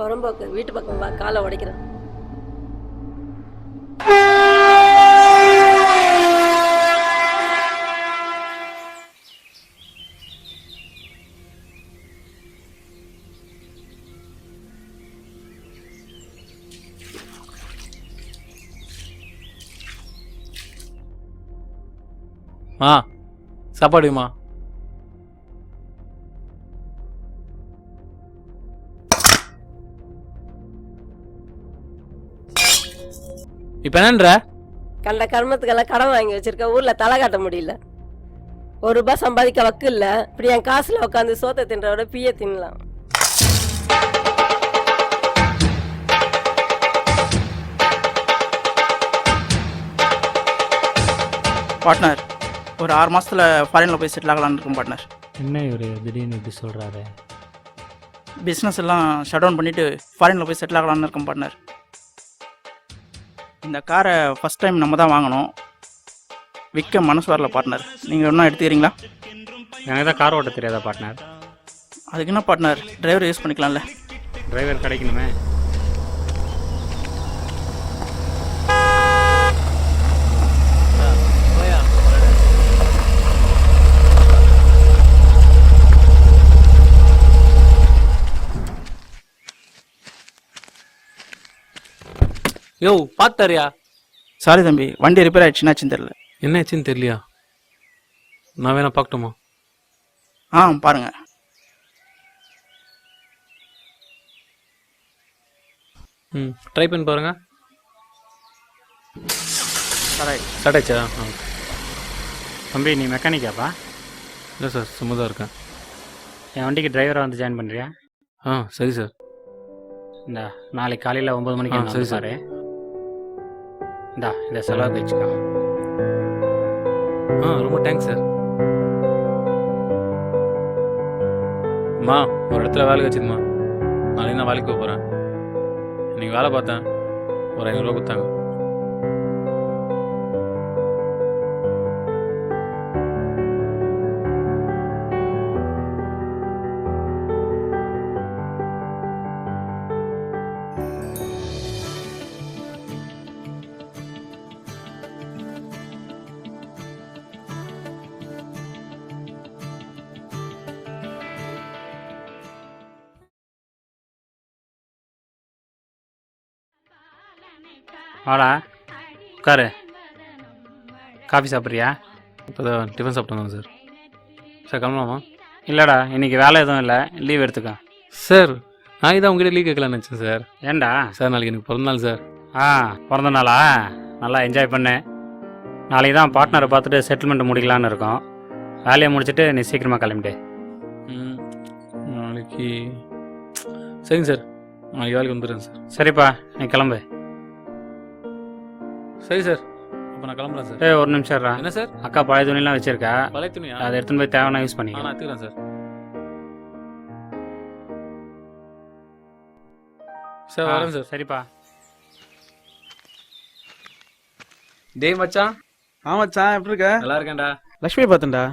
புறம்போக்கு வீட்டு பக்கம் வா, காலை உடைக்கிறேன். சாப்பாடுமா? இப்ப என்னன்ற? கண்ட கர்மத்துக்கெல்லாம் கடன் வாங்கி வச்சிருக்க, ஊர்ல தலை காட்ட முடியல. ₹1 சம்பாதிக்க வக்கு இல்ல. இப்படி என் காசுல உட்காந்து சோத்தை தின்றவோட பிய தின்னலாம். பார்ட்னர், ஒரு 6 மாதத்தில் ஃபாரினில் போய் செட்டில் ஆகலான்னு இருக்கும் பார்ட்னர். என்ன இவர் திடீர்னு இப்படி சொல்கிறாரு? பிஸ்னஸ் எல்லாம் ஷட் டவுன் பண்ணிவிட்டு ஃபாரினில் போய் செட்டில் ஆகலான்னு இருக்கும் பார்ட்னர். இந்த காரை ஃபஸ்ட் டைம் நம்ம தான் வாங்கணும். விற்க மனசு வரல பார்ட்னர். நீங்கள் இன்னும் எடுத்துக்கிறீங்களா? எனக்கு தான் கார் ஓட்ட தெரியாதா பார்ட்னர்? அதுக்கு என்ன பார்ட்னர், டிரைவர் யூஸ் பண்ணிக்கலாம்ல. டிரைவர் கிடைக்கணுமே. யோ பார்த்தாரியா? சாரி தம்பி, வண்டி ரிப்பேர் ஆகிடுச்சுன்னாச்சுன்னு தெரியல. என்ன ஆச்சுன்னு தெரியலையா? நான் வேணா பார்க்கட்டுமா? பாருங்கள். ட்ரை பண்ணி பாருங்க. ஸ்டார்ட் ஆச்சா? தம்பி, நீ மெக்கானிக்காப்பா? இல்லை சார், சும்மா தான் இருக்கேன். என் வண்டிக்கு டிரைவராக வந்து ஜாயின் பண்ணுறியா? சரி சார். இந்தா நாளைக்கு காலையில் 9 மணிக்கு சரி சார். இந்த செலவுக்கு வச்சுக்கோ. ரொம்ப தேங்க்ஸ் சார். அம்மா, ஒரு இடத்துல வேலை வச்சுதுமா. நாளைக்கு நான் வேலைக்கு போகிறேன். இன்னைக்கு வேலை பார்த்தேன், ஒரு 500 ரூபா கொடுத்தாங்க. வாடா உட்காரு. காஃபி சாப்பிட்றியா? இப்போ தான் டிஃபன் சாப்பிட்டு சார். சார் கிளம்பலாமா? இல்லைடா, இன்றைக்கி வேலை எதுவும் இல்லை, லீவ் எடுத்துக்க. சார், நான் இதான் உங்ககிட்ட லீவ் கேட்கலான்னு நினச்சேன் சார். ஏண்டா? சார், நாளைக்கு எனக்கு பிறந்தநாள் சார். பிறந்த நாளா? நல்லா என்ஜாய் பண்ணு. நாளைக்கு தான் பார்ட்னரை பார்த்துட்டு செட்டில்மெண்ட் முடிக்கலான்னு இருக்கோம். வேலையை முடிச்சுட்டு நீ சீக்கிரமாக கிளம்பிட்டு. நாளைக்கு சரிங்க சார், நாளைக்கு வேலைக்கு வந்துடுறேன் சார். சரிப்பா, நீ கிளம்பு. சரி சார், அப்போ நான் கிளம்புறேன் சார். ஒரு நிமிஷம். என்ன சார்? அக்கா பழைய துணிலாம் வச்சிருக்கா. பழைய துணியா? அதை எடுத்துன்னு போய் தேவைன்னா யூஸ் பண்ணிக்கலாம். நான் எடுத்துக்கிறேன் சார். சார் வரேன் சார். சரிப்பா. டேய் மச்சான். மச்சான், எப்படி இருக்க? நல்லா இருக்கேன்டா. லக்ஷ்மி பார்த்தேன்டா.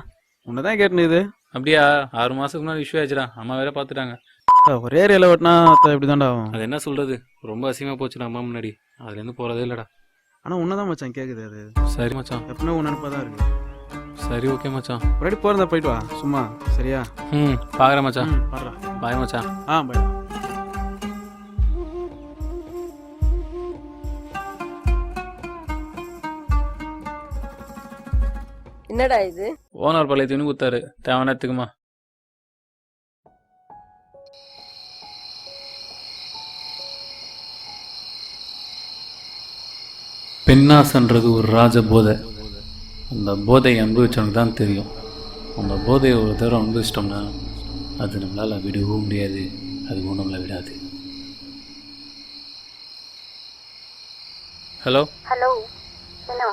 உன்னதான் கேட்டுன்னு இது. அப்படியா? 6 மாசத்துக்கு முன்னாடி இஷ்யூ ஆச்சுடா. அம்மா வேற பார்த்துட்டாங்க. ஒரே ஏரியாவில் வெட்டினா இப்படிதான்டா ஆகும். அது என்ன சொல்றது, ரொம்ப அசிங்கமா போச்சுடா அம்மா முன்னாடி. அதுலேருந்து போறதே இல்லடா. ஆனால் உன்னதான் மச்சான் கேட்குது. அது சரி மச்சான், எப்பவுமே உன் நினைப்பா தான் இருக்கு. சரி ஓகே மச்சான். முன்னாடி போகிறதா போயிட்டு வா சும்மா. சரியா? பார்க்குறேன் மச்சான். பாடுறா. பாய் மச்சான். பாய். என்னடா இது? ஓனர் பழைய துணி கொடுத்தாரு, தேவையான எடுத்துக்குமா. பெண்ணாசன்றது ஒரு ராஜ போதை. அந்த போதையை அனுபவிச்சவனுக்கு தான் தெரியும். அந்த போதையை ஒரு தடவை அனுபவிச்சிட்டோம்னா அது நம்மளால் விடவும் முடியாது, அதுவும் நம்மளை விடாது. ஹலோ ஹலோ, என்ன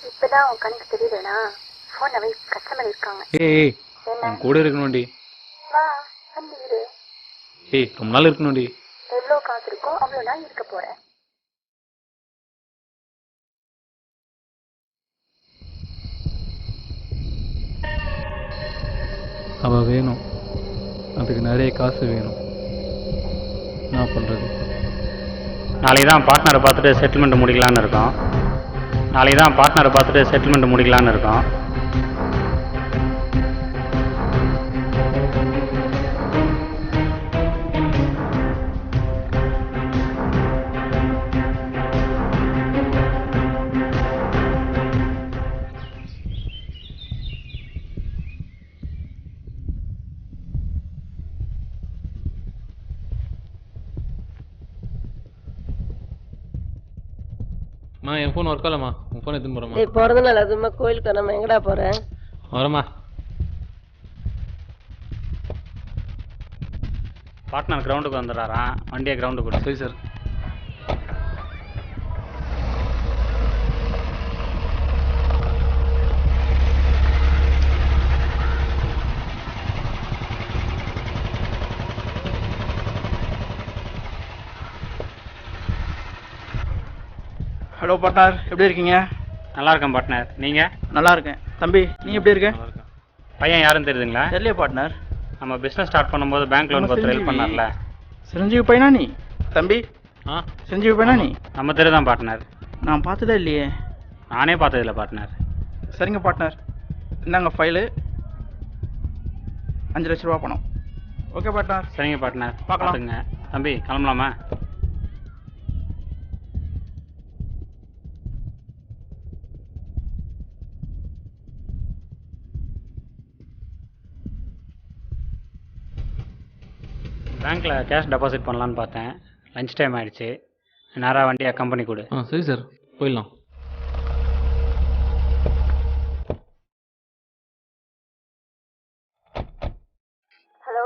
இப்போதான் உன் கணக்கு தெரியுதுண்ணா? ஃபோன் அவை கஸ்டமர் இருக்காங்க. ஏய், என் கூட இருக்கணும்டி. வா வந்து இரு. ஏய், ரொம்ப நாள் இருக்கணும்டி. எவ்வளோ காசு இருக்கோ அவ்வளோ நாள் இருக்க போகிறேன். அவள் வேணும், அதுக்கு நிறைய காசு வேணும். என்ன பண்ணுறது? நாளைக்கு தான் பார்ட்னரை பார்த்துட்டு செட்டில்மெண்ட் முடிக்கலான்னு இருக்கோம். என் ஃபோன் ஒர்க் ஆகலம்மா. உன் ஃபோன் எடுத்துன்னு போகிறேம்மா. டேய் பிறந்த நாள் அதுமா கோயிலுக்கு நம்ம எங்கடா போகிறேன்? வரேம்மா. பார்ட்னர் கிரவுண்டுக்கு வந்துடுறாராம், வண்டியை கிரவுண்டுக்கு கொடு. சரி சார். ஹலோ பார்ட்னர், எப்படி இருக்கீங்க? நல்லா இருக்கேன் பார்ட்னர், நீங்கள்? நல்லா இருக்கேன். தம்பி நீ எப்படி இருக்க? நல்லா இருக்கேன். பையன் யாருன்னு தெரியுதுங்களா? தெரியலையே பார்ட்னர். நம்ம பிஸ்னஸ் ஸ்டார்ட் பண்ணும்போது பேங்க் லோன் ஒருத்தர் ஹெல்ப் பண்ணார்ல. சிரஞ்சீவி பையனா நீ? தம்பி சிரஞ்சீவி பையனா நீ? நம்ம தெரு தான் பார்ட்னர். நான் பார்த்ததே இல்லையே. நானே பார்த்ததில்ல பார்ட்னர். சரிங்க பார்ட்னர், இந்தாங்க ஃபைலு, 5 லட்ச ரூபா பணம். Okay partner. சரிங்க பார்ட்னர், பார்க்கலாம். பார்த்துங்க. தம்பி கிளம்பலாமா? பேங்க்கில் கேஷ் டெபாசிட் பண்ணலான்னு பார்த்தேன். லஞ்ச் டைம் ஆகிடுச்சு. நேராக வண்டியை கம்பெனி கொடு. சரி சார், போயிடலாம்.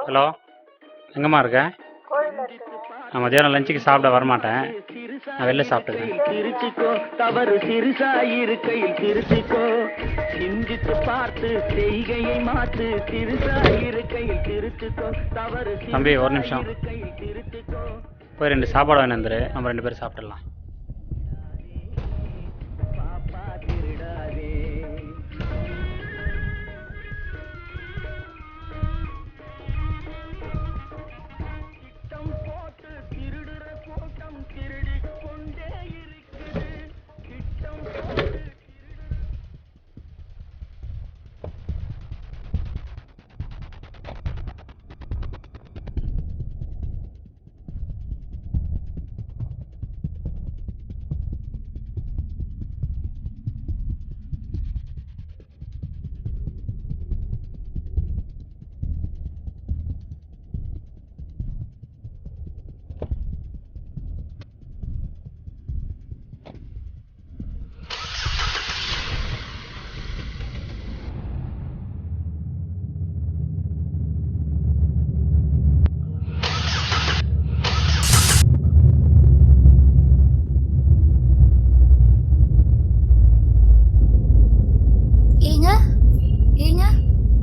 ஹலோ, எங்கம்மா இருக்க? கோயிலில் இருக்குங்க. நான் மதியானம் லஞ்சுக்கு சாப்பிட வரமாட்டேன், நான் வெளில சாப்பிட்டுக்கிறேன். திருச்சிக்கோ தவறு சிறுசாயிருக்கையில் திருச்சிக்கோ சிந்தித்து பார்த்து செய்கையை மாற்று சிறுசாயிருக்கையில் திருச்சிக்கோ தவறு தம்பி ஒரு நிமிஷம் திருச்சிக்கோ. போய் 2 சாப்பாடு வாங்கி வந்துரு, நம்ம 2 பேரும் சாப்பிடலாம். பாப்பா திருடாதே. திட்டம் போட்டு திருடுற கூட்டம் திருடி கொண்டே இருக்குது. திட்டம் போட்டு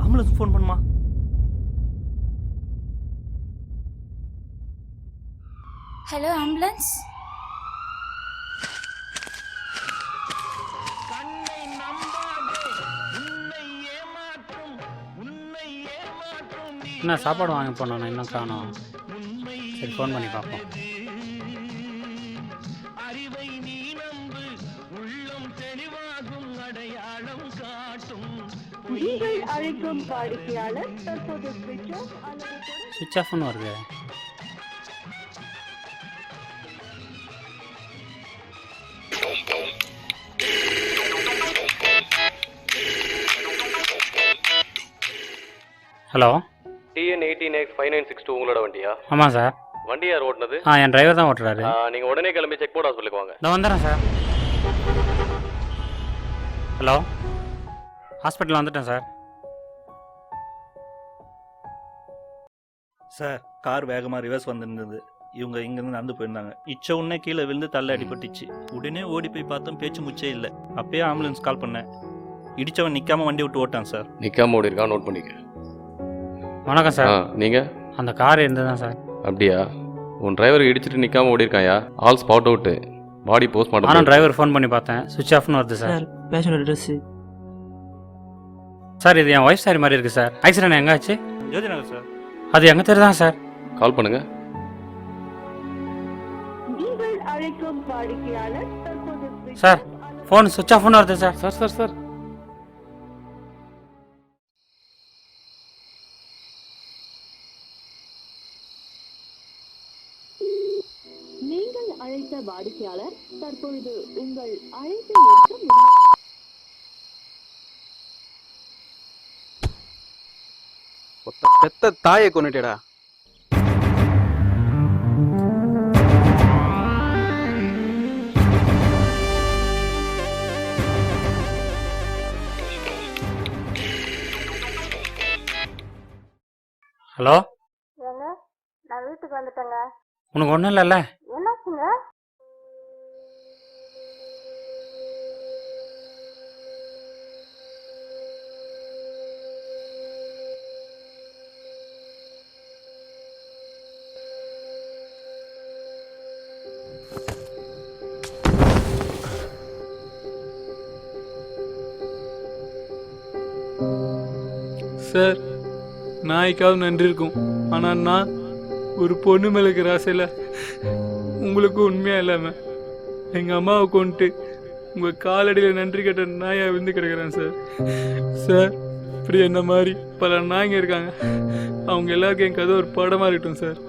ஆம்புலன்ஸ் ஃபோன் பண்ணுமா? Hello ambulance. என்ன சாப்பாடு வாங்கி போனோம், இன்னும் காணோம். சரி ஃபோன் பண்ணி பார்ப்போம். நீங்கள் அழைக்கும் வாடிக்கையாளர் தற்போது ஸ்விட்ச் ஆஃப் அல்லது சுவிட்ச் ஆஃப்னு வருது. ஹலோ, TN 18X 5962 உங்களோட வண்டியா? ஆமாம் சார். வண்டி யார் ஓட்டுனது? என் டிரைவர் தான் ஓட்டுறாரு. நீங்கள் உடனே கிளம்பி செக் போர்ட் ஹாஸ்பிட்டலுக்கு வாங்க. நான் வந்துடுறேன் சார். ஹலோ, ஹாஸ்பிட்டல் வந்துட்டேன் சார். சார், கார் வேகமாக ரிவர்ஸ் வந்துருந்தது. இவங்க இங்கேருந்து நடந்து போயிருந்தாங்க. இச்ச உடனே கீழே விழுந்து தள்ள அடிபட்டுச்சு. உடனே ஓடி போய் பார்த்தோம், பேச்சு முச்சே இல்லை. அப்பயே ஆம்புலன்ஸ் கால் பண்ணேன். இடிச்சவன் நிற்காம வண்டி விட்டு ஓட்டான் சார். நிற்காம ஓடி இருக்கா, நோட் பண்ணிக்க. வணக்கம் சார். நீங்கள்? அந்த கார் இருந்தது தான் சார். அப்படியா? உன் டிரைவர் இடிச்சிட்டு நிற்காம ஓடி இருக்காயா? ஆல் ஸ்பாட் அவுட்டு, பாடி போஸ்ட் மார்ட்டம். ஆனால் டிரைவர் ஃபோன் பண்ணி பார்த்தேன், சுவிட்ச் ஆஃப்னு வருது சார். பேஷனோட ட்ரெஸ்ஸு சார், இது என் ஒய்ஃப் சாரி மாதிரி இருக்குது சார். ஆக்சிடென்ட் எங்கே ஆச்சு? ஜோதி நகர் சார். அது எங்கே தெரு தான் சார். கால் பண்ணுங்க. அழைக்கும் வாடிக்கையாளர் தற்போது சார் ஃபோன் சுவிட்ச் ஆஃப்னு வருது சார். சார் நீங்கள் அழைத்த வாடிக்கையாளர் தற்பொழுது உங்கள் அழைப்பை ஏற்க முடியும். பெத்த தாயை கொண்டுட்டேடா. ஹலோ, ஏங்க நான் வீட்டுக்கு வந்துட்டேங்க. உனக்கு ஒன்றும் இல்லைல்ல? என்னாச்சுங்க? சார், நாய்க்காவது நன்றி இருக்கும். ஆனால் நான் ஒரு பொண்ணு மேலே இருக்கிற ஆசையில் உங்களுக்கு உண்மையாக இல்லாமல் எங்கள் அம்மாவை கொண்டுட்டு உங்கள் காலடியில் நன்றி கட்ட நாயாக விழுந்து கிடக்கிறேன் சார். சார், இப்படி என்ன மாதிரி பல நாய்ங்க இருக்காங்க. அவங்க எல்லாருக்கும் என் கதை ஒரு படமாக இருக்கட்டும் சார்.